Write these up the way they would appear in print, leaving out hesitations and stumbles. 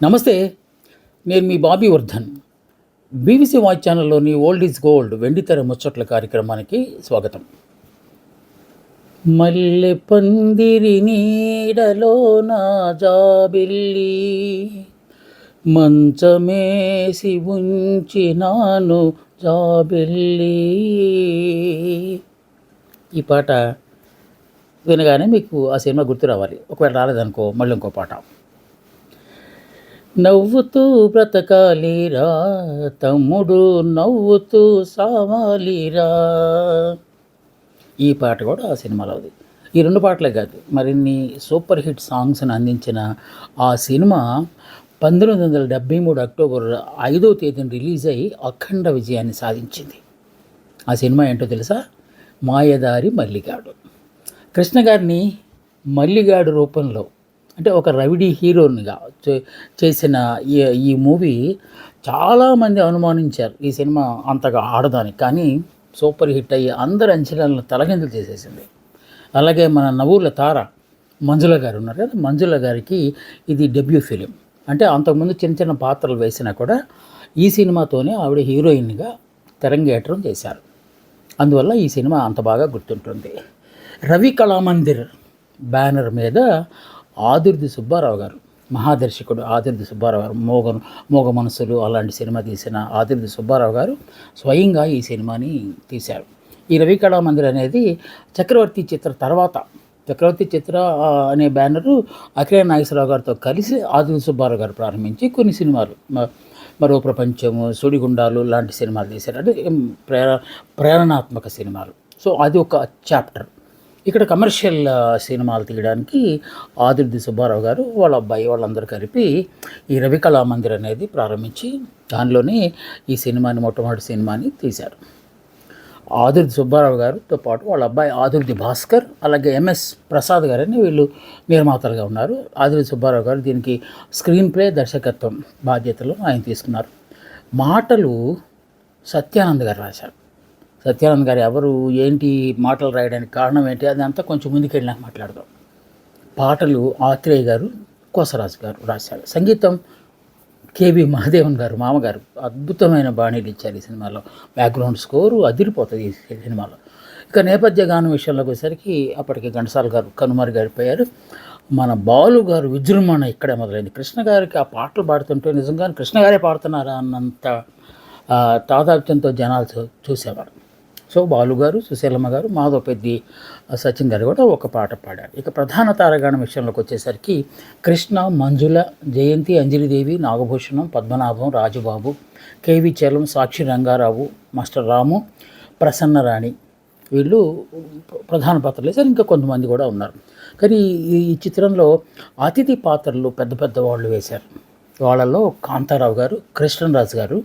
నమస్తే. నేను మీ బాబీ వర్ధన్. బీబీసీ వాచ్ ఛానల్లోని ఓల్డ్ ఈజ్ గోల్డ్ వెండితెర ముచ్చట్ల కార్యక్రమానికి స్వాగతం. మల్లె పందిరి నీడలో నా జాబిల్లి మంచమేసి ఉంచినాను జాబిల్లి. ఈ పాట వినగానే మీకు ఆ సినిమా గుర్తు రావాలి. ఒకవేళ రాలేదనుకో మళ్ళీ ఇంకో పాట. నవ్వుతూ బ్రతకాలిరా తమ్ముడు, నవ్వుతూ సావాలిరా. ఈ పాట కూడా ఆ సినిమాలోది. ఈ రెండు పాటలే కాదు, మరిన్ని సూపర్ హిట్ సాంగ్స్ని అందించిన ఆ సినిమా 1973 అక్టోబర్ 5వ తేదీన రిలీజ్ అయ్యి అఖండ విజయాన్ని సాధించింది. ఆ సినిమా ఏంటో తెలుసా? మాయదారి మల్లిగాడు. కృష్ణ గారిని మల్లిగాడు రూపంలో, అంటే ఒక రవిడీ హీరోనిగా చేసిన ఈ మూవీ చాలామంది అనుమానించారు ఈ సినిమా అంతగా ఆడదానికి. కానీ సూపర్ హిట్ అయ్యి అందరి అంచనాలను తలకిందులు చేసేసింది. అలాగే మన నవ్వుల తార మంజుల గారు ఉన్నారు కదా, మంజుల గారికి ఇది డెబ్యూ ఫిలిం. అంటే అంతకుముందు చిన్న చిన్న పాత్రలు వేసినా కూడా ఈ సినిమాతోనే ఆవిడ హీరోయిన్గా తెరంగేట్రం చేశారు. అందువల్ల ఈ సినిమా అంత బాగా గుర్తుంటుంది. రవి కళామందిర్ బ్యానర్ మీద ఆదుర్ది సుబ్బారావు గారు, మహాదర్శకుడు ఆదుర్ది సుబ్బారావు గారు, మోగ మనసులు అలాంటి సినిమా తీసిన ఆదుర్ది సుబ్బారావు గారు స్వయంగా ఈ సినిమాని తీశారు. ఈ రవి కళామందిర్ అనేది చక్రవర్తి చిత్ర తర్వాత, చక్రవర్తి చిత్ర అనే బ్యానరు అఖిల నాగేశ్వరరావు గారితో కలిసి ఆదుర్ది సుబ్బారావు గారు ప్రారంభించి కొన్ని సినిమాలు, మరో ప్రపంచము, సుడిగుండాలు లాంటి సినిమాలు తీశారు. అంటే ప్రేరణాత్మక సినిమాలు. సో అది ఒక చాప్టర్. ఇక్కడ కమర్షియల్ సినిమాలు తీయడానికి ఆదుర్ది సుబ్బారావు గారు, వాళ్ళ అబ్బాయి, వాళ్ళందరూ కలిపి ఈ రవి కళామందిర్ అనేది ప్రారంభించి దానిలోనే ఈ సినిమాని, మొట్టమొదటి సినిమాని తీశారు. ఆదుర్ది సుబ్బారావు గారితో పాటు వాళ్ళ అబ్బాయి ఆదుర్ది భాస్కర్, అలాగే ఎంఎస్ ప్రసాద్ గారని వీళ్ళు నిర్మాతలుగా ఉన్నారు. ఆదుర్ది సుబ్బారావు గారు దీనికి స్క్రీన్ ప్లే, దర్శకత్వం బాధ్యతలు ఆయన తీసుకున్నారు. మాటలు సత్యానంద్ గారు రాశారు. సత్యానంద్ గారు ఎవరు, ఏంటి, మాటలు రాయడానికి కారణం ఏంటి, అదంతా కొంచెం ముందుకెళ్ళినాక మాట్లాడదాం. పాటలు ఆత్రేయ గారు, కోసరాజు గారు రాశారు. సంగీతం కేవి మహాదేవన్ గారు, మామగారు అద్భుతమైన బాణీలు ఇచ్చారు ఈ సినిమాలో. బ్యాక్గ్రౌండ్ స్కోరు అదిరిపోతుంది ఈ సినిమాలో. ఇక నేపథ్య గానం విషయంలోకి వచ్చేసరికి అప్పటికి ఘంటసాల గారు కనుమరుగైపోయారు. మన బాలు గారు విజృంభణ ఇక్కడే మొదలైంది. కృష్ణ గారికి ఆ పాటలు పాడుతుంటే నిజంగా కృష్ణ గారే పాడుతున్నారా అన్నంత తాదాత్మ్యంతో జనాలు చూసేవారు. సో బాలుగారు, సుశీలమ్మ గారు, మాధవపెద్ది సచిన్ గారు కూడా ఒక పాట పాడారు. ఇక ప్రధాన తారగానం విషయంలోకి వచ్చేసరికి కృష్ణ, మంజుల, జయంతి, అంజలిదేవి, నాగభూషణం, పద్మనాభం, రాజుబాబు, కేవి చలం, సాక్షి రంగారావు, మాస్టర్ రాము, ప్రసన్నరాణి వీళ్ళు ప్రధాన పాత్రలు వేశారు. ఇంకా కొంతమంది కూడా ఉన్నారు. కానీ ఈ చిత్రంలో అతిథి పాత్రలు పెద్ద పెద్ద వాళ్ళు వేశారు. వాళ్ళల్లో కాంతారావు గారు, కృష్ణరాజు గారు,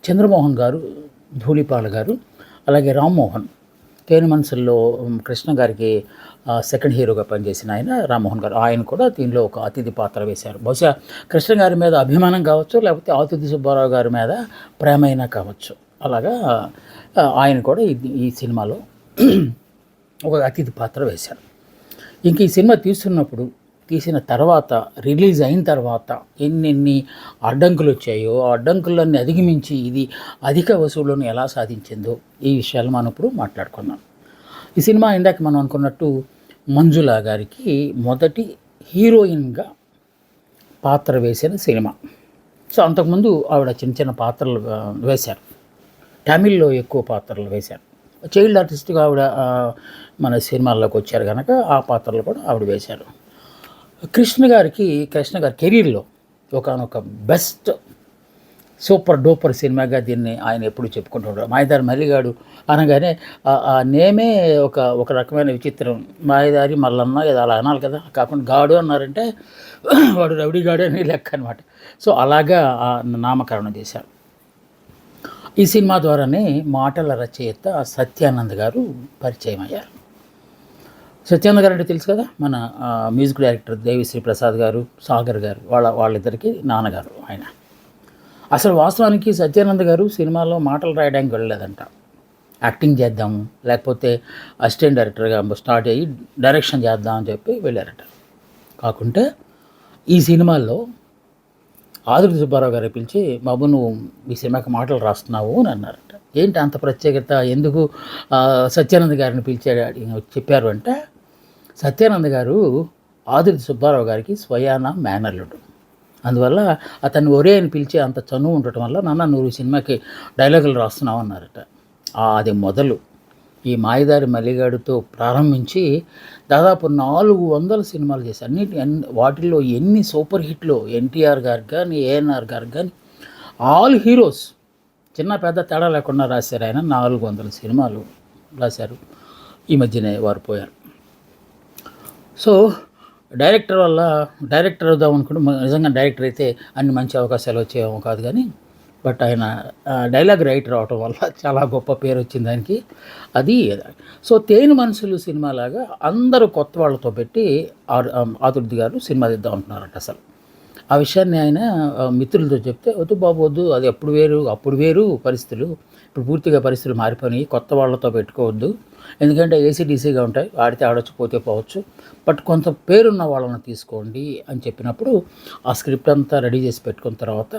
చంద్రమోహన్ గారు, ధూళిపాల గారు, అలాగే రామ్మోహన్, తేనె మనసుల్లో కృష్ణ గారికి సెకండ్ హీరోగా పనిచేసిన ఆయన రామ్మోహన్ గారు, ఆయన కూడా దీనిలో ఒక అతిథి పాత్ర వేశారు. బహుశా కృష్ణ గారి మీద అభిమానం కావచ్చు, లేకపోతే ఆదుర్ది సుబ్బారావు గారి మీద ప్రేమ అయినా కావచ్చు. అలాగా ఆయన కూడా ఈ సినిమాలో ఒక అతిథి పాత్ర వేశారు. ఇంక ఈ సినిమా తీసిన తర్వాత, రిలీజ్ అయిన తర్వాత ఎన్ని అడ్డంకులు వచ్చాయో, ఆ అడ్డంకులన్నీ అధిగమించి ఇది అధిక వసూళ్లను ఎలా సాధించిందో ఈ విషయాలు మనం ఇప్పుడు మాట్లాడుకున్నాం. ఈ సినిమా ఇందాక మనం అనుకున్నట్టు మంజుల గారికి మొదటి హీరోయిన్గా పాత్ర వేసిన సినిమా. సో అంతకుముందు ఆవిడ చిన్న చిన్న పాత్రలు వేశారు. తమిళ్లో ఎక్కువ పాత్రలు వేశారు. చైల్డ్ ఆర్టిస్ట్గా ఆవిడ మన సినిమాల్లోకి వచ్చారు కనుక ఆ పాత్రలు కూడా ఆవిడ వేశారు. కృష్ణ గారి కెరీర్లో ఒకనొక బెస్ట్ సూపర్ డూపర్ సినిమాగా దీన్ని ఆయన ఎప్పుడు చెప్పుకుంటుంటారు. మాయదారి మల్లిగాడు అనగానే ఆ నేమే ఒక రకమైన విచిత్రం. మాయదారి మల్లన్న ఏదో అలా అనాలి కదా, కాకుండా గాడు అన్నారంటే వాడు రౌడీ గాడు అని లెక్క అనమాట. సో అలాగా నామకరణం చేశారు. ఈ సినిమా ద్వారానే మాటల రచయిత సత్యానంద్ గారు పరిచయం అయ్యారు. సత్యానంద్ గారు అంటే తెలుసు కదా, మన మ్యూజిక్ డైరెక్టర్ దేవిశ్రీ ప్రసాద్ గారు, సాగర్ గారు, వాళ్ళిద్దరికి నాన్నగారు ఆయన. అసలు వాస్తవానికి సత్యానంద్ గారు సినిమాలో మాటలు రాయడానికి వెళ్ళలేదంట. యాక్టింగ్ చేద్దాము, లేకపోతే అసిస్టెంట్ డైరెక్టర్గా స్టార్ట్ అయ్యి డైరెక్షన్ చేద్దామని చెప్పి వెళ్ళారట. కాకుంటే ఈ సినిమాల్లో ఆదుర్తి సుబ్బారావు గారు పిలిచి, బాబు నువ్వు ఈ సినిమాకి మాటలు రాస్తున్నావు అని అన్నారట. ఏంటి అంత ప్రత్యేకత, ఎందుకు సత్యానంద్ గారిని పిలిచాడు చెప్పారు అంటే, సత్యానంద్ గారు ఆదుర్తి సుబ్బారావు గారికి స్వయాన మేనల్లుడు. అందువల్ల అతన్ని ఒరే అని పిలిచే అంత చనువు ఉండటం వల్ల, నాన్న నువ్వు సినిమాకి డైలాగులు రాస్తున్నావు అన్నారట. అది మొదలు ఈ మాయదారి మల్లిగాడుతో ప్రారంభించి దాదాపు 400 సినిమాలు చేశారు. వాటిల్లో ఎన్ని సూపర్ హిట్లు, ఎన్టీఆర్ గారు కానీ, ఏఎన్ఆర్ గారు కానీ, ఆల్ హీరోస్ చిన్న పెద్ద తేడా లేకుండా రాశారు. ఆయన 400 సినిమాలు రాశారు. ఈ మధ్యనే వారు పోయారు. సో డైరెక్టర్ అవుదాం అనుకుంటే, నిజంగా డైరెక్టర్ అయితే అన్ని మంచి అవకాశాలు వచ్చేమో కాదు కానీ, బట్ ఆయన డైలాగ్ రైటర్ అవటం వల్ల చాలా గొప్ప పేరు వచ్చింది ఆయనకి. అది సో తేనె మనసులు సినిమాలాగా అందరూ కొత్త వాళ్ళతో పెట్టి ఆదుర్తి గారు సినిమా తీద్దాం అంటున్నారట. అసలు ఆ విషయాన్ని ఆయన మిత్రులతో చెప్తే, వద్దు బాబు వద్దు, అది అప్పుడు వేరు పరిస్థితులు, ఇప్పుడు పూర్తిగా పరిస్థితులు మారిపోయినాయి, కొత్త వాళ్ళతో పెట్టుకోవద్దు, ఎందుకంటే ఏసీడీసీగా ఉంటాయి, ఆడితే ఆడొచ్చు పోతే పోవచ్చు, బట్ కొంత పేరున్న వాళ్ళని తీసుకోండి అని చెప్పినప్పుడు ఆ స్క్రిప్ట్ అంతా రెడీ చేసి పెట్టుకున్న తర్వాత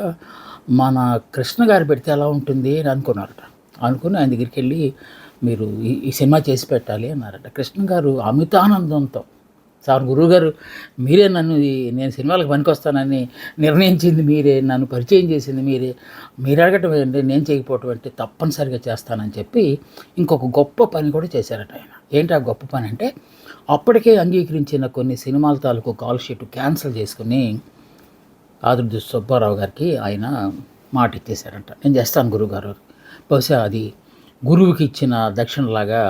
మన కృష్ణ గారు పెడితే ఎలా ఉంటుంది అని అనుకున్నారట. అనుకుని ఆయన దగ్గరికి వెళ్ళి, మీరు ఈ సినిమా చేసి పెట్టాలి అన్నారట. కృష్ణ గారు అమితానందంతో, సార్ గురువుగారు మీరే, నేను సినిమాలకు పనికొస్తానని నిర్ణయించింది మీరే, నన్ను పరిచయం చేసింది మీరే, మీరు అడగటం ఏంటి, నేను చేయకపోవటం అంటే తప్పనిసరిగా చేస్తానని చెప్పి ఇంకొక గొప్ప పని కూడా చేశారట ఆయన. ఏంటి ఆ గొప్ప పని అంటే, అప్పటికే అంగీకరించిన కొన్ని సినిమాల తాలూకు కాల్ షీట్ క్యాన్సిల్ చేసుకుని ఆదుర్తి సుబ్బారావు గారికి ఆయన మాట ఇచ్చేశారంట, నేను చేస్తాను గురువుగారు. బహుశా అది గురువుకి ఇచ్చిన దక్షిణలాగా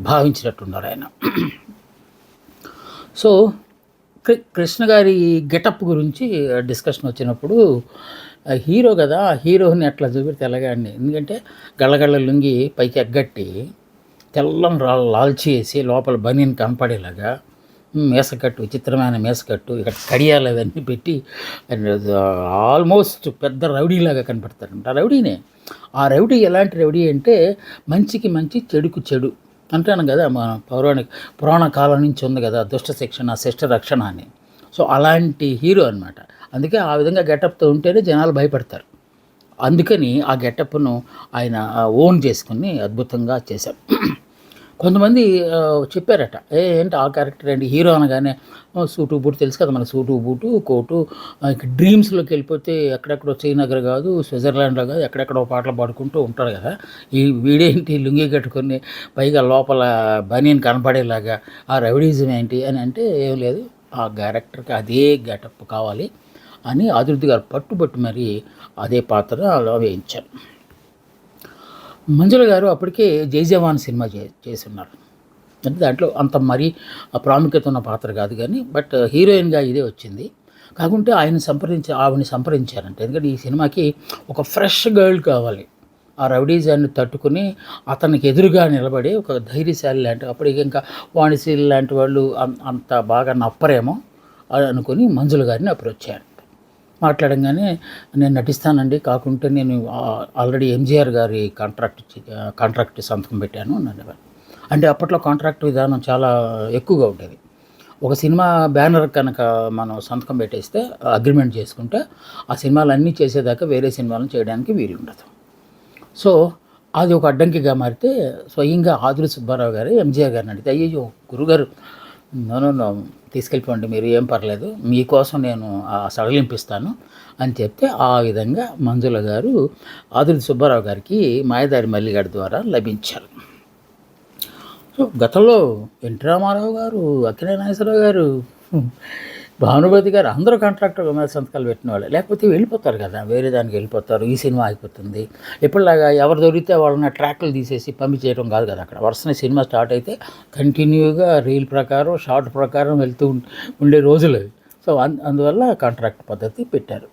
భావించినట్టున్నారు ఆయన. సో కృష్ణ గారి గెటప్ గురించి డిస్కషన్ వచ్చినప్పుడు, హీరో కదా, హీరోని అట్లా చూపెడితే ఎలాగండి, ఎందుకంటే గళ్ళగళ్ళ లుంగి పైకి ఎగ్గట్టి తెల్లని లాల్చి వేసి లోపల బనీన్ కనపడేలాగా మేసకట్టు, విచిత్రమైన మేసకట్టు, ఇక్కడ కడియాలు అవన్నీ పెట్టి ఆల్మోస్ట్ పెద్ద రౌడీలాగా కనపడతారంట. రౌడీనే. ఆ రౌడీ ఎలాంటి రౌడీ అంటే, మంచికి మంచి చెడుకు చెడు అంటాను కదా, మన పురాణ కాలం నుంచి ఉంది కదా, దుష్ట శిక్షణ శిష్ట రక్షణ అని. సో అలాంటి హీరో అనమాట. అందుకే ఆ విధంగా గెటప్తో ఉంటేనే జనాలు భయపడతారు. అందుకని ఆ గెటప్ను ఆయన ఓన్ చేసుకుని అద్భుతంగా చేశారు. కొంతమంది చెప్పారట, ఏంటి ఆ క్యారెక్టర్ ఏంటి, హీరో అనగానే సూటు బూటు తెలుసు కదా, మన సూటు బూటు కోటు, డ్రీమ్స్లోకి వెళ్ళిపోతే ఎక్కడెక్కడో శ్రీనగర్ కాదు, స్విట్జర్లాండ్లో కాదు, ఎక్కడెక్కడో పాటలు పాడుకుంటూ ఉంటారు కదా, ఈ వీడేంటి లుంగి కట్టుకొని పైగా లోపల బనీన్ కనపడేలాగా, ఆ రౌడీజం ఏంటి అని అంటే, ఏం లేదు, ఆ క్యారెక్టర్కి అదే గెటప్ కావాలి అని ఆదుర్తి గారు పట్టుబట్టి మరి అదే పాత్ర అలా వేయించారు. మంజుల గారు అప్పటికే జై జవాన్ సినిమా చేసి ఉన్నారు. అంటే దాంట్లో అంత మరీ ప్రాముఖ్యత ఉన్న పాత్ర కాదు కానీ, బట్ హీరోయిన్గా ఇదే వచ్చింది. కాకుంటే ఆవిడని సంప్రదించారంట. ఎందుకంటే ఈ సినిమాకి ఒక ఫ్రెష్ గర్ల్ కావాలి, ఆ రౌడీజాన్ని తట్టుకుని అతనికి ఎదురుగా నిలబడే ఒక ధైర్యశాలి లాంటి, అప్పటికి ఇంకా వాణిశ్రీ లాంటి వాళ్ళు అంత బాగా నప్పరేమో అనుకుని మంజుల గారిని అప్రోచ్ అయ్యారు. మాట్లాడంగానే, నేను నటిస్తానండి, కాకుంటే నేను ఆల్రెడీ ఎంజీఆర్ గారి కాంట్రాక్ట్ సంతకం పెట్టాను అన్నారు. అంటే అప్పట్లో కాంట్రాక్ట్ విధానం చాలా ఎక్కువగా ఉండేది. ఒక సినిమా బ్యానర్ కనుక మనం సంతకం పెట్టేస్తే, అగ్రిమెంట్ చేసుకుంటే, ఆ సినిమాలన్నీ చేసేదాకా వేరే సినిమాలను చేయడానికి వీలుండదు. సో అది ఒక అడ్డంకిగా మారితే స్వయంగా ఆదుర్తి సుబ్బారావు గారు ఎంజీఆర్ గారిని అడిగితే, అయ్యో గురుగారు, నో తీసుకెళ్ళిపోండి మీరు, ఏం పర్లేదు, మీకోసం నేను సడలింపిస్తాను అని చెప్తే, ఆ విధంగా మంజుల గారు ఆదుర్తి సుబ్బారావు గారికి మాయదారి మల్లిగాడి ద్వారా లభించారు. సో గతంలో ఎన్టీ రామారావు గారు, అక్కినేని నాగేశ్వరరావు గారు, భానుమతి గారు అందరూ కాంట్రాక్టర్ మీద సంతకాలు పెట్టిన వాళ్ళే. లేకపోతే వెళ్ళిపోతారు కదా, వేరే దానికి వెళ్ళిపోతారు, ఈ సినిమా అయిపోతుంది. ఎప్పటిలాగా ఎవరు దొరికితే వాళ్ళని ట్రాక్లు తీసేసి పంపించేయడం కాదు కదా. అక్కడ వరుసనే సినిమా స్టార్ట్ అయితే కంటిన్యూగా రీల్ ప్రకారం, షార్ట్ ప్రకారం వెళ్తూ ఉండే రోజులు అవి. సో అందువల్ల కాంట్రాక్ట్ పద్ధతి పెట్టారు.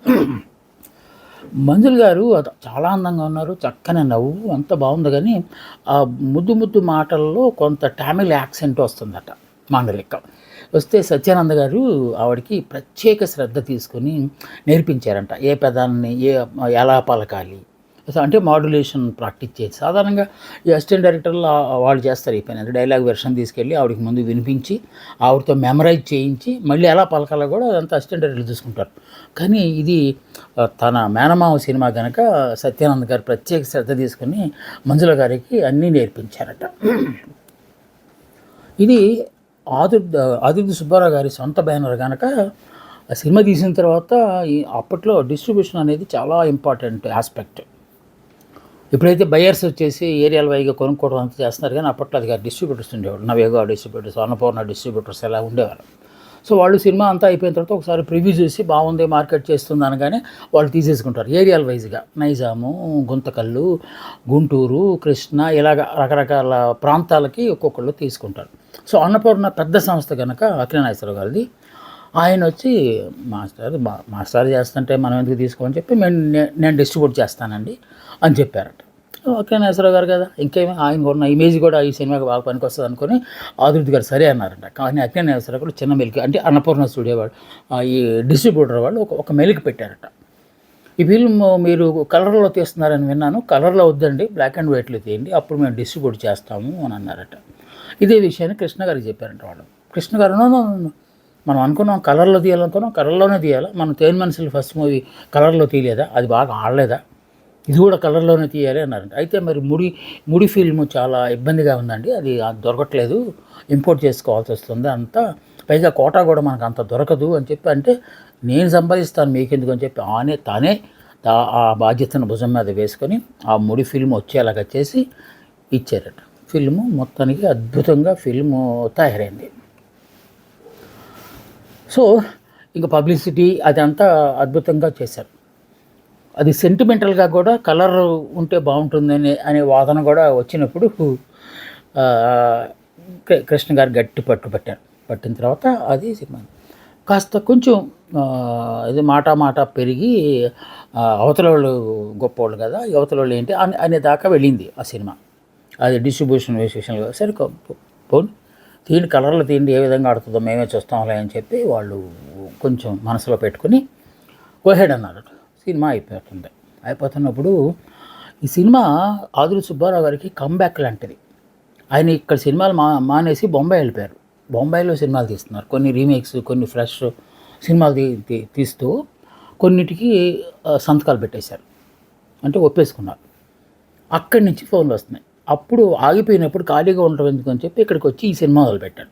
మంజుల గారు చాలా అందంగా ఉన్నారు, చక్కని నవ్వు, అంత బాగుంది. కానీ ఆ ముద్దు మాటల్లో కొంత టామిల్ యాక్సెంట్ వస్తుందట, మాండలికం వస్తే. సత్యానంద గారు ఆవిడకి ప్రత్యేక శ్రద్ధ తీసుకొని నేర్పించారంట, ఏ పదాన్ని ఎలా పలకాలి, అంటే మాడ్యులేషన్ ప్రాక్టీస్ చేసి సాధారణంగా ఈ అసిస్టెంట్ డైరెక్టర్లు వాళ్ళు చేస్తారు ఈ పని. అంటే డైలాగ్ వెర్షన్ తీసుకెళ్ళి ఆవిడకి ముందు వినిపించి ఆవిడతో మెమరైజ్ చేయించి మళ్ళీ ఎలా పలకాలో కూడా అదంతా అసిస్టెంట్ డైరెక్టర్లు చూసుకుంటారు. కానీ ఇది తన మేనమామ సినిమా కనుక సత్యానంద్ గారు ప్రత్యేక శ్రద్ధ తీసుకుని మంజుల గారికి అన్నీ నేర్పించారట. ఇది ఆదుర్తి సుబ్బారావు గారి సొంత బ్యానర్ కనుక ఆ సినిమా తీసిన తర్వాత అప్పట్లో డిస్ట్రిబ్యూషన్ అనేది చాలా ఇంపార్టెంట్ ఆస్పెక్ట్. ఇప్పుడైతే బయర్స్ వచ్చేసి ఏరియాల వైగా కొనుక్కోవడం అంతా చేస్తున్నారు, కానీ అప్పట్లో అది డిస్ట్రిబ్యూటర్స్ ఉండేవాళ్ళు. నవేగా డిస్ట్రిబ్యూటర్స్, అన్నపూర్ణ డిస్ట్రిబ్యూటర్స్ ఎలా ఉండేవారు. సో వాళ్ళు సినిమా అంతా అయిపోయిన తర్వాత ఒకసారి ప్రివ్యూ చూసి బాగుంది మార్కెట్ చేస్తుంది అనగానే వాళ్ళు తీసేసుకుంటారు ఏరియాల వైజ్గా. నైజాము, గుంతకల్లు, గుంటూరు, కృష్ణ ఇలాగ రకరకాల ప్రాంతాలకి ఒక్కొక్కళ్ళు తీసుకుంటారు. సో అన్నపూర్ణ పెద్ద సంస్థ కనుక అఖిలనాగేశ్వరరావు గారిది. ఆయన వచ్చి మాస్టర్ చేస్తుంటే మనం ఎందుకు తీసుకోమని చెప్పి నేను డిస్ట్రిబ్యూట్ చేస్తానండి అని చెప్పారట. అఖిలనాగేశ్వరరావు గారు కదా, ఇంకేమీ ఆయన ఉన్న ఇమేజ్ కూడా ఈ సినిమాకి బాగా పనికి వస్తుంది అనుకుని ఆదుర్తి గారు సరే అన్నారంట. కానీ అఖిలనాగేశ్వరరావు కూడా చిన్న మెలికి, అంటే అన్నపూర్ణ స్టూడియో వాళ్ళు ఈ డిస్ట్రిబ్యూటర్ వాళ్ళు ఒక మెలికి పెట్టారట. ఈ ఫిల్మ్ మీరు కలర్లో తీస్తున్నారని విన్నాను, కలర్లో వద్దండి బ్లాక్ అండ్ వైట్లో తీయండి, అప్పుడు మేము డిస్ట్రిబ్యూట్ చేస్తాము అని అన్నారట. ఇదే విషయాన్ని కృష్ణ గారికి చెప్పారంట వాళ్ళు. కృష్ణ గారు మనం అనుకున్నాం కలర్లో తీయాలనుకున్నాం, కలర్లోనే తీయాలా, మనం తేని మనుషులు ఫస్ట్ మూవీ కలర్లో తీయలేదా, అది బాగా ఆడలేదా, ఇది కూడా కలర్లోనే తీయాలి అన్నారంట. అయితే మరి ముడి ఫిల్మ్ చాలా ఇబ్బందిగా ఉందండి, అది దొరకట్లేదు, ఇంపోర్ట్ చేసుకోవాల్సి వస్తుంది అంతా, పైగా కోటా కూడా మనకు అంత దొరకదు అని చెప్పి, అంటే నేను సంపాదిస్తాను మీకెందుకు అని చెప్పి తానే ఆ బాధ్యతను భుజం మీద వేసుకొని ఆ ముడి ఫిల్మ్ వచ్చేలాగా చేసి ఇచ్చారట. ఫిల్ము మొత్తానికి అద్భుతంగా ఫిల్ము తయారైంది. సో ఇంకా పబ్లిసిటీ అదంతా అద్భుతంగా చేశారు. అది సెంటిమెంటల్గా కూడా కలర్ ఉంటే బాగుంటుందని అనే వాదన కూడా వచ్చినప్పుడు కృష్ణ గారు గట్టి పట్టిన తర్వాత అది సినిమా కాస్త కొంచెం ఇది మాట పెరిగి అవతల వాళ్ళు గొప్పవాళ్ళు కదా, అవతల వాళ్ళు ఏంటి అనే దాకా వెళ్ళింది ఆ సినిమా. అది డిస్ట్రిబ్యూషన్ విషయంలో సరే పోనీ తీయండి, కలర్లో తీయండి, ఏ విధంగా ఆడుతుందో మేమే చూస్తాంలే అని చెప్పి వాళ్ళు కొంచెం మనసులో పెట్టుకుని గోహెడ్ అన్నారు. సినిమా అయిపోతున్నప్పుడు ఈ సినిమా ఆదుర్తి సుబ్బారావు గారికి కంబ్యాక్ లాంటిది. ఆయన ఇక్కడ సినిమాలు మానేసి బొంబాయి వెళ్ళిపోయారు. బొంబాయిలో సినిమాలు తీస్తున్నారు, కొన్ని రీమేక్స్, కొన్ని ఫ్రెష్ సినిమాలు తీస్తూ కొన్నిటికి సంతకాలు పెట్టేశారు, అంటే ఒప్పేసుకున్నారు. అక్కడి నుంచి ఫోన్లు వస్తున్నాయి. అప్పుడు ఆగిపోయినప్పుడు ఖాళీగా ఉండడం ఎందుకు అని చెప్పి ఇక్కడికి వచ్చి ఈ సినిమా మొదలుపెట్టాను.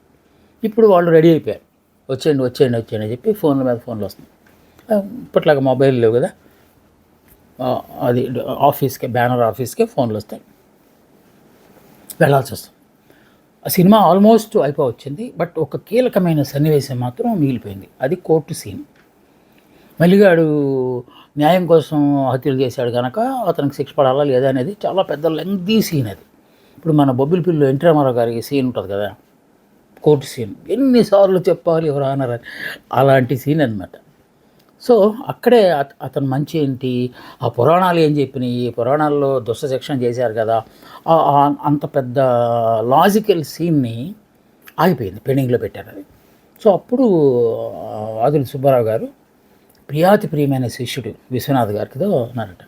ఇప్పుడు వాళ్ళు రెడీ అయిపోయారు, వచ్చేయండి అని చెప్పి ఫోన్ల మీద ఫోన్లు వస్తున్నాయి. ఇప్పట్లాగా మొబైల్ లేవు కదా, అది బ్యానర్ ఆఫీస్కే ఫోన్లు వస్తాయి, వెళ్ళాల్సి వస్తుంది. ఆ సినిమా ఆల్మోస్ట్ అయిపోవచ్చింది. బట్ ఒక కీలకమైన సన్నివేశం మాత్రం మిగిలిపోయింది, అది కోర్టు సీన్. మల్లిగాడు న్యాయం కోసం హత్యలు చేశాడు కనుక అతనికి శిక్ష పడాలా లేదా అనేది చాలా పెద్ద లెంగ్తీ సీన్ అది. ఇప్పుడు మన బొబ్బిలిపిల్లిలో ఎన్టీ రామారావు గారికి సీన్ ఉంటుంది కదా, కోర్టు సీన్, ఎన్నిసార్లు చెప్పాలి ఎవరు అన్నారని, అలాంటి సీన్ అనమాట. సో అక్కడే అతను మంచి ఏంటి, ఆ పురాణాలు ఏం చెప్పినాయి, పురాణాల్లో దుష్ట శిక్షణ చేశారు కదా, అంత పెద్ద లాజికల్ సీన్ని ఆగిపోయింది, పెండింగ్లో పెట్టారు అది. సో అప్పుడు ఆదుర్తి సుబ్బారావు గారు ప్రియాతి ప్రియమైన శిష్యుడు విశ్వనాథ్ గారితో అన్నారట,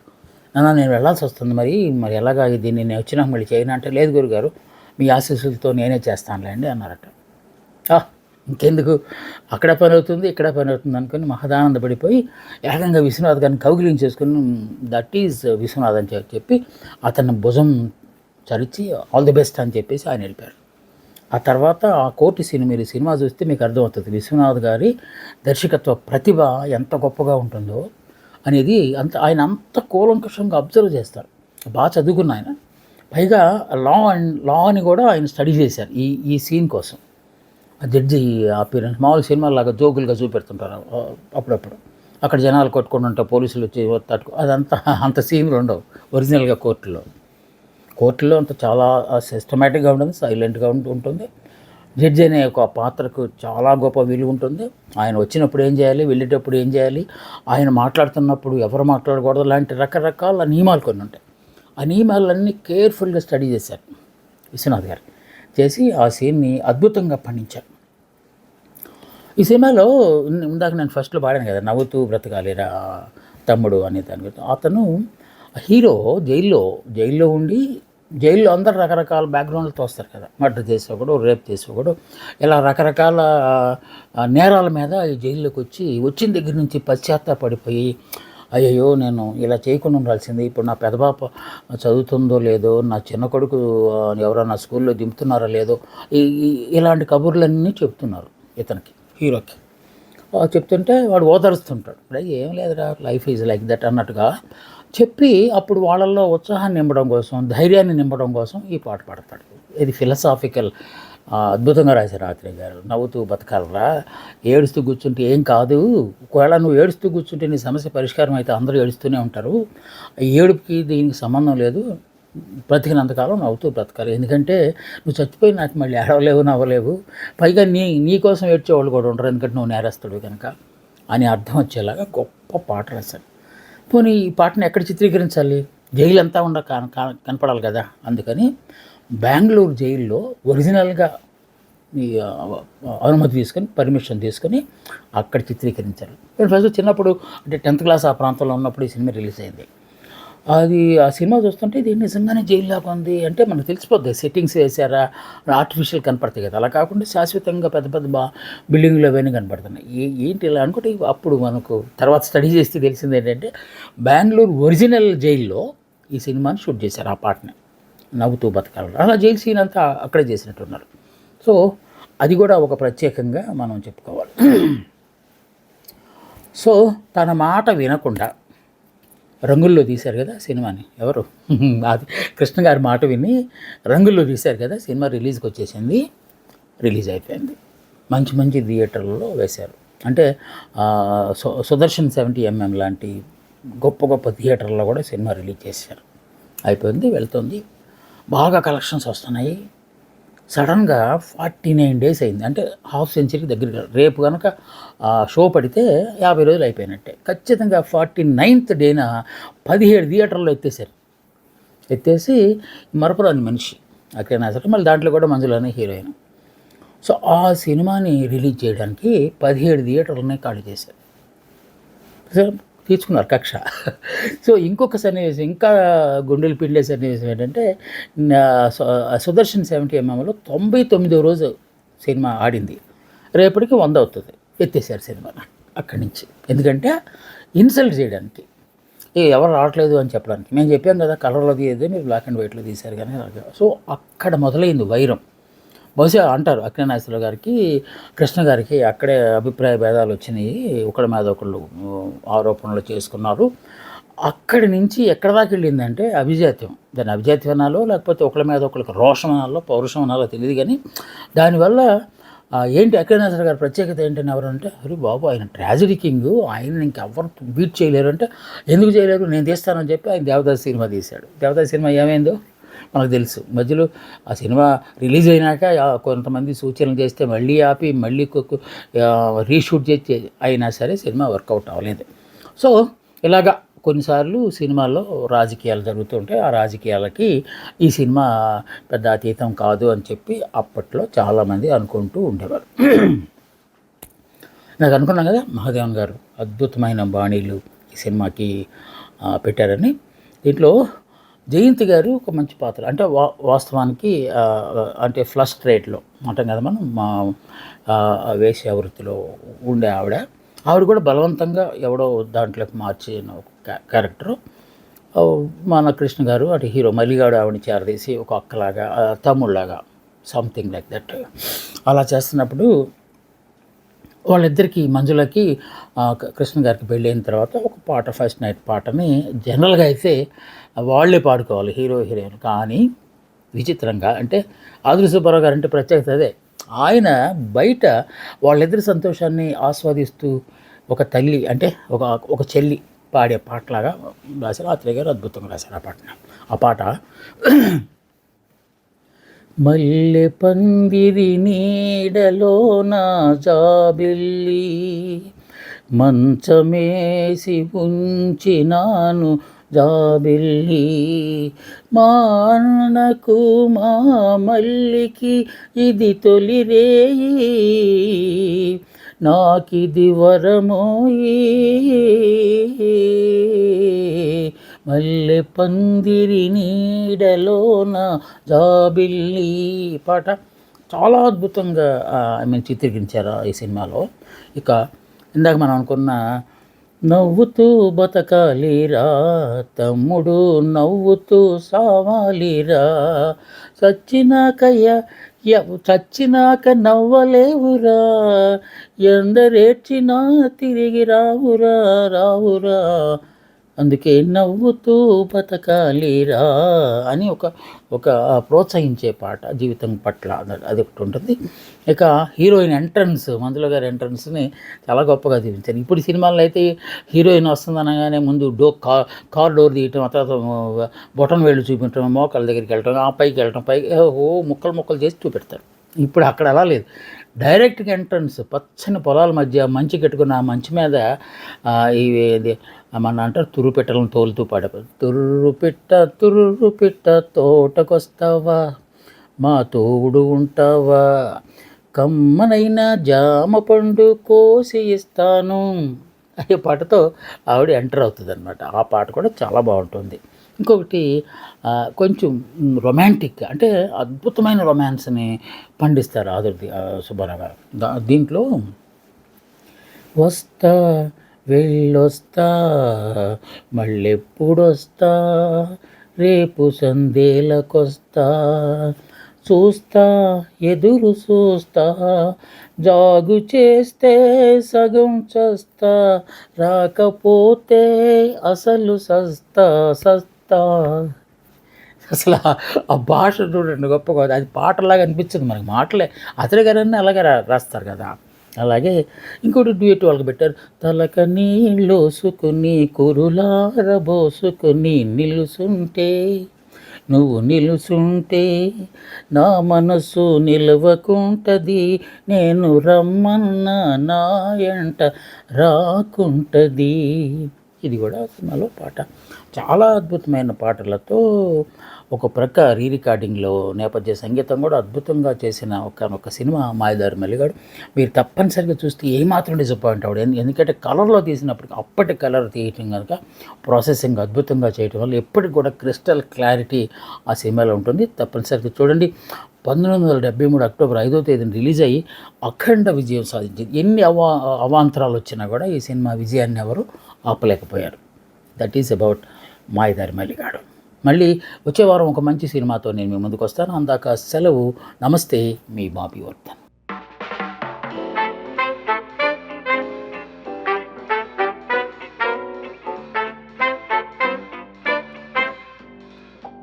నేను వెళ్ళాల్సి వస్తుంది, మరి ఎలాగా దీన్ని నేను వచ్చినాక మళ్ళీ చేయను అంటే, లేదు గురుగారు మీ ఆశీస్సులతో నేనే చేస్తానులేండి అన్నారట. ఇంకెందుకు, అక్కడ పని అవుతుంది ఇక్కడ పని అవుతుంది అనుకుని మహదానందపడిపోయి ఏకంగా విశ్వనాథ్ గారిని కౌగిలించేసుకుని దట్ ఈజ్ విశ్వనాథ్ అని చెప్పి అతన్ని భుజం చరిచి ఆల్ ది బెస్ట్ అని చెప్పేసి ఆయన వెళ్ళిపోయారు. ఆ తర్వాత ఆ కోర్టు సీన్ మీరు సినిమా చూస్తే మీకు అర్థమవుతుంది విశ్వనాథ్ గారి దర్శకత్వ ప్రతిభ ఎంత గొప్పగా ఉంటుందో అనేది. ఆయన అంత కూలంకషంగా అబ్జర్వ్ చేస్తారు, బాగా చదువుకున్న ఆయన, పైగా లా అని కూడా ఆయన స్టడీ చేశారు ఈ సీన్ కోసం. ఆ జడ్జి అపీరెన్స్ మామూలు సినిమాలాగా జోకులుగా చూపెడుతుంటారు అప్పుడప్పుడు, అక్కడ జనాలు కొట్టుకుంటూ ఉంటారు, పోలీసులు వచ్చి అదంతా అంత సీన్లు ఉండవు ఒరిజినల్గా కోర్టులో అంత చాలా సిస్టమేటిక్గా ఉంటుంది, సైలెంట్గా ఉంటుంది. జడ్జి అనే ఒక పాత్రకు చాలా గొప్ప విలువ ఉంటుంది. ఆయన వచ్చినప్పుడు ఏం చేయాలి, వెళ్ళేటప్పుడు ఏం చేయాలి, ఆయన మాట్లాడుతున్నప్పుడు ఎవరు మాట్లాడకూడదు, లాంటి రకరకాల నియమాలు కొన్ని ఉంటాయి. ఆ నియమాలన్నీ కేర్ఫుల్గా స్టడీ చేశారు విశ్వనాథ్ గారు, చేసి ఆ సీన్ని అద్భుతంగా పండించారు. ఈ సినిమాలో ఇందాక నేను ఫస్ట్లో పాడాను కదా, నవ్వుతూ బ్రతకాలిరా తమ్ముడు అనే దాని గురించి, అతను హీరో జైల్లో ఉండి జైల్లో అందరు రకరకాల బ్యాక్గ్రౌండ్లతో వస్తారు కదా, మర్డర్ చేసేవాడు, రేప్ చేసేవాడు, ఇలా రకరకాల నేరాల మీద ఈ జైల్లోకి వచ్చిన దగ్గర నుంచి పశ్చాత్తాపడిపోయి, అయ్యయ్యో నేను ఇలా చేయకుండా ఉండాల్సింది, ఇప్పుడు నా పెదపాప చదువుతుందో లేదో, నా చిన్న కొడుకు ఎవరైనా స్కూల్లో దింపుతున్నారో లేదో, ఇలాంటి కబుర్లన్నీ చెప్తున్నారు ఇతనికి, హీరోకి. చెప్తుంటే వాడు ఓదరుస్తుంటాడు, ఏం లేదురా, లైఫ్ ఈజ్ లైక్ దట్ అన్నట్టుగా చెప్పి అప్పుడు వాళ్ళల్లో ఉత్సాహాన్ని నింపడం కోసం, ధైర్యాన్ని నింపడం కోసం ఈ పాట పాడతాడు. ఇది ఫిలసాఫికల్, అద్భుతంగా రాశారు ఆత్రేయ గారు. నవ్వుతూ బతకాలరా, ఏడుస్తూ కూర్చుంటే ఏం కాదు, ఒకవేళ నువ్వు ఏడుస్తూ కూర్చుంటే నీ సమస్య పరిష్కారం అయితే అందరూ ఏడుస్తూనే ఉంటారు, ఏడుపుకి దీనికి సంబంధం లేదు, బ్రతికినంతకాలం నవ్వుతూ బ్రతకాలి, ఎందుకంటే నువ్వు చచ్చిపోయి నాకు మళ్ళీ ఏడవలేవు, నవ్వలేవు, పైగా నీ కోసం ఏడ్చేవాళ్ళు కూడా ఉండరు, ఎందుకంటే నువ్వు నేరస్తుడు కనుక అని అర్థం వచ్చేలాగా గొప్ప పాట రాశాడు. పోనీ ఈ పాటను ఎక్కడ చిత్రీకరించాలి, జైలు అంతా కనపడాలి కదా, అందుకని బెంగళూరు జైల్లో ఒరిజినల్గా ఈ అనుమతి తీసుకొని, పర్మిషన్ తీసుకొని అక్కడ చిత్రీకరించారు. నేను ఫస్ట్ చిన్నప్పుడు అంటే 10th క్లాస్ ఆ ప్రాంతంలో ఉన్నప్పుడు ఈ సినిమా రిలీజ్ అయింది. ఆ సినిమా చూస్తుంటే ఇది నిజంగానే జైల్లాగా ఉంది అంటే మనకు తెలిసిపోద్ది, సెట్టింగ్స్ వేసారా, ఆర్టిఫిషియల్ కనపడతాయి కదా, అలా కాకుండా శాశ్వతంగా పెద్ద పెద్ద బిల్డింగ్లు అవన్నీ కనపడుతున్నాయి. ఏంటి ఇలా అనుకుంటే అప్పుడు మనకు తర్వాత స్టడీ చేస్తే తెలిసింది ఏంటంటే బెంగళూరు ఒరిజినల్ జైల్లో ఈ సినిమాని షూట్ చేశారు, ఆ పాటని నవ్వుతూ బతకాలి. అలా జైలు సీన్ అంతా అక్కడే చేసినట్టున్నారు. సో అది కూడా ఒక ప్రత్యేకంగా మనం చెప్పుకోవాలి. సో తన మాట వినకుండా రంగుల్లో తీశారు కదా సినిమాని, ఎవరు అది కృష్ణ గారి మాట విని రంగుల్లో తీశారు కదా, సినిమా రిలీజ్కి వచ్చేసింది, రిలీజ్ అయిపోయింది, మంచి మంచి థియేటర్లలో వేశారు. అంటే సుదర్శన్ 70mm లాంటి గొప్ప గొప్ప థియేటర్లో కూడా సినిమా రిలీజ్ చేశారు. అయిపోయింది, వెళ్తుంది, బాగా కలెక్షన్స్ వస్తున్నాయి. సడన్గా 49 days అయింది, అంటే హాఫ్ సెంచరీ దగ్గర. రేపు కనుక షో పడితే 50 రోజులు అయిపోయినట్టే. ఖచ్చితంగా 49th డేన 17 థియేటర్లో ఎత్తేసి మరపురాని మనిషి అక్కడైనా సరే, మళ్ళీ దాంట్లో కూడా మంజులానే హీరోయిన్. సో ఆ సినిమాని రిలీజ్ చేయడానికి 17 థియేటర్లనే ఖాళీ చేశారు, తీసుకున్నారు కక్ష. సో ఇంకొక సన్నివేశం, ఇంకా గుండెలు పిండే సన్నివేశం ఏంటంటే సుదర్శన్ 70mmలో 99వ రోజు సినిమా ఆడింది, రేపటికి 100 అవుతుంది, ఎత్తేసారు సినిమాని అక్కడి నుంచి. ఎందుకంటే ఇన్సల్ట్ చేయడానికి, ఎవరు రావట్లేదు అని చెప్పడానికి. మేము చెప్పాం కదా కలర్లో తీయదు, మీరు బ్లాక్ అండ్ వైట్లో తీశారు కానీ. సో అక్కడ మొదలైంది వైరం. బహుశా అంటారు అక్కినేని నాగేశ్వరరావు గారికి, కృష్ణ గారికి అక్కడే అభిప్రాయ భేదాలు వచ్చినాయి, ఒకళ్ళ మీద ఒకళ్ళు ఆరోపణలు చేసుకున్నారు. అక్కడి నుంచి ఎక్కడ దాకా వెళ్ళిందంటే అభిజాత్యం. దాన్ని అభిజాత్యం అనాలో లేకపోతే ఒకళ్ళ మీద ఒకళ్ళకి రోషం అనాలో పౌరుషం అనాలో తెలియదు, కానీ దానివల్ల ఏంటి అక్కినేని నాగేశ్వరరావు గారి ప్రత్యేకత ఏంటని ఎవరంటే, అరే బాబు ఆయన ట్రాజడీ కింగ్, ఆయన ఇంకెవ్వరు బీట్ చేయలేరు అంటే, ఎందుకు చేయలేరు, నేను తీస్తానని చెప్పి ఆయన దేవదాస్ సినిమా తీశాడు. దేవదాస్ సినిమా ఏమైందో మనకు తెలుసు. మధ్యలో ఆ సినిమా రిలీజ్ అయినాక కొంతమంది సూచనలు చేస్తే మళ్ళీ ఆపి మళ్ళీ రీషూట్ చేసి అయినా సరే సినిమా వర్కౌట్ అవ్వలేదు. సో ఇలాగా కొన్నిసార్లు సినిమాల్లో రాజకీయాలు జరుగుతుంటాయి. ఆ రాజకీయాలకి ఈ సినిమా పెద్ద అతీతం కాదు అని చెప్పి అప్పట్లో చాలామంది అనుకుంటూ ఉండేవారు. నాకు అనుకున్నాం కదా మహాదేవన్ గారు అద్భుతమైన బాణీలు ఈ సినిమాకి పెట్టారని. దీంట్లో జయంతి గారు ఒక మంచి పాత్ర, అంటే వాస్తవానికి అంటే ఫ్లస్ట్రేట్లో అంటాం కదా మనం, మా వేశ్యావృత్తిలో ఉండే ఆవిడ కూడా బలవంతంగా ఎవడో దాంట్లోకి మార్చిన ఒక క్యారెక్టరు. మన కృష్ణ గారు అటు హీరో మల్లిగాడు ఆవిడని చేరదీసి ఒక అక్కలాగా, తమ్ముళ్ళలాగా, సంథింగ్ లైక్ దట్ అలా చేస్తున్నప్పుడు వాళ్ళిద్దరికీ మంజులకి కృష్ణ గారికి పెళ్ళి అయిన తర్వాత ఒక పాట, ఫస్ట్ నైట్ పాటని జనరల్గా అయితే వాళ్ళే పాడుకోవాలి హీరో హీరోయిన్. కానీ విచిత్రంగా అంటే ఆదురి సుబ్బారావు గారు అంటే ప్రత్యేకత అదే, ఆయన బయట వాళ్ళిద్దరి సంతోషాన్ని ఆస్వాదిస్తూ ఒక తల్లి అంటే ఒక చెల్లి పాడే పాటలాగా రాశారు. ఆత్రేయ గారు అద్భుతంగా రాశారు ఆ పాట. మల్లె పందిరి నీడలో నా జాబిల్లి మంచమేసి ఉంచినాను జాబిల్లి మానకు మా మల్లికి ఇది తొలి రేయి నాకిది వరమోయి మల్లె పందిరి నీడలోన జాబిల్లి పాట చాలా అద్భుతంగా చిత్రీకరించారు ఈ సినిమాలో. ఇక ఇందాక మనం అనుకున్న నవ్వుతూ బతకాలిరా తమ్ముడు నవ్వుతూ సావాలిరా, చచ్చినాక నవ్వలేవురా, ఎందరేడ్చినా తిరిగి రావురా రావురా, అందుకే నవ్వుతూ బతకాలిరా అని ఒక ఒక ప్రోత్సహించే పాట జీవితం పట్ల అది ఒకటి ఉంటుంది. ఇక హీరోయిన్ ఎంట్రన్స్, మంజుల గారి ఎంట్రన్స్ని చాలా గొప్పగా చూపించారు. ఇప్పుడు సినిమాల్లో అయితే హీరోయిన్ వస్తుందనగానే ముందు కార్ డోర్ తీయటం, ఆ తర్వాత బొటన్ వేళ్ళు చూపించడం, మోకాళ్ళ దగ్గరికి వెళ్ళటం, ఆ పైకి వెళ్ళటం, పైకి ముక్కలు చేసి చూపెడతారు. ఇప్పుడు అక్కడ అలా లేదు, డైరెక్ట్గా ఎంట్రన్స్ పచ్చని పొలాల మధ్య మంచి కట్టుకున్న ఆ మంచి మీద ఇవి మన అంటారు తుర్రుపిట్టలను తోలుతూ పాడేవారు. తుర్రుపిట్ట తోటకొస్తావా, మా తోడు ఉంటావా, కమ్మనైన జామ పండు కోసి ఇస్తాను అనే పాటతో ఆవిడ ఎంటర్ అవుతుంది అనమాట. ఆ పాట కూడా చాలా బాగుంటుంది. ఇంకొకటి కొంచెం రొమాంటిక్, అంటే అద్భుతమైన రొమాన్స్ని పండిస్తారు ఆదుర్తి సుబ్బారావు గారు. దీంట్లో వస్తా వెళ్ళొస్తా మళ్ళెప్పుడొస్తా రేపు సందేలకొస్తా, చూస్తా ఎదురు చూస్తా జాగు చేస్తే సగం చస్తా, రాకపోతే అసలు సస్తా. అసలు ఆ భాష చూడండి గొప్పగా, అది పాటలాగా అనిపించదు మనకి, మాటలే అతడి గారన్నీ అలాగే రాస్తారు కదా. అలాగే ఇంకోటి డ్యూయట్ వాళ్ళకి పెట్టారు. తలక నీళ్ళోసుకుని కురులారబోసుకుని నువ్వు నిలుసుంటే నా మనసు నిలవకుంటది, నేను రమ్మన్నా నా ఎంట రాకుంటది. ఇది కూడా సినిమాలో పాట. చాలా అద్భుతమైన పాటలతో ఒక ప్రక్క రికార్డింగ్లో నేపథ్య సంగీతం కూడా అద్భుతంగా చేసిన ఒక సినిమా మాయదారి మల్లిగాడు. మీరు తప్పనిసరిగా చూస్తే ఏమాత్రం డిసప్పాయింట్ అవ్వడు. ఎందుకంటే కలర్లో తీసినప్పటికీ అప్పటి కలర్ తీయటం కనుక ప్రాసెసింగ్ అద్భుతంగా చేయటం వల్ల ఎప్పటికి కూడా క్రిస్టల్ క్లారిటీ ఆ సినిమాలో ఉంటుంది. తప్పనిసరిగా చూడండి. 1973 అక్టోబర్ 5వ తేదీన రిలీజ్ అయ్యి అఖండ విజయం సాధించింది. ఎన్ని అవాంతరాలు వచ్చినా కూడా ఈ సినిమా విజయాన్ని ఎవరు ఆపలేకపోయారు. దట్ ఈస్ అబౌట్ మాయదారి మల్లిగాడు. మళ్ళీ వచ్చే వారం ఒక మంచి సినిమాతో నేను మీ ముందుకు వస్తాను. అందాక సెలవు. నమస్తే, మీ బాబీ వర్ధన్.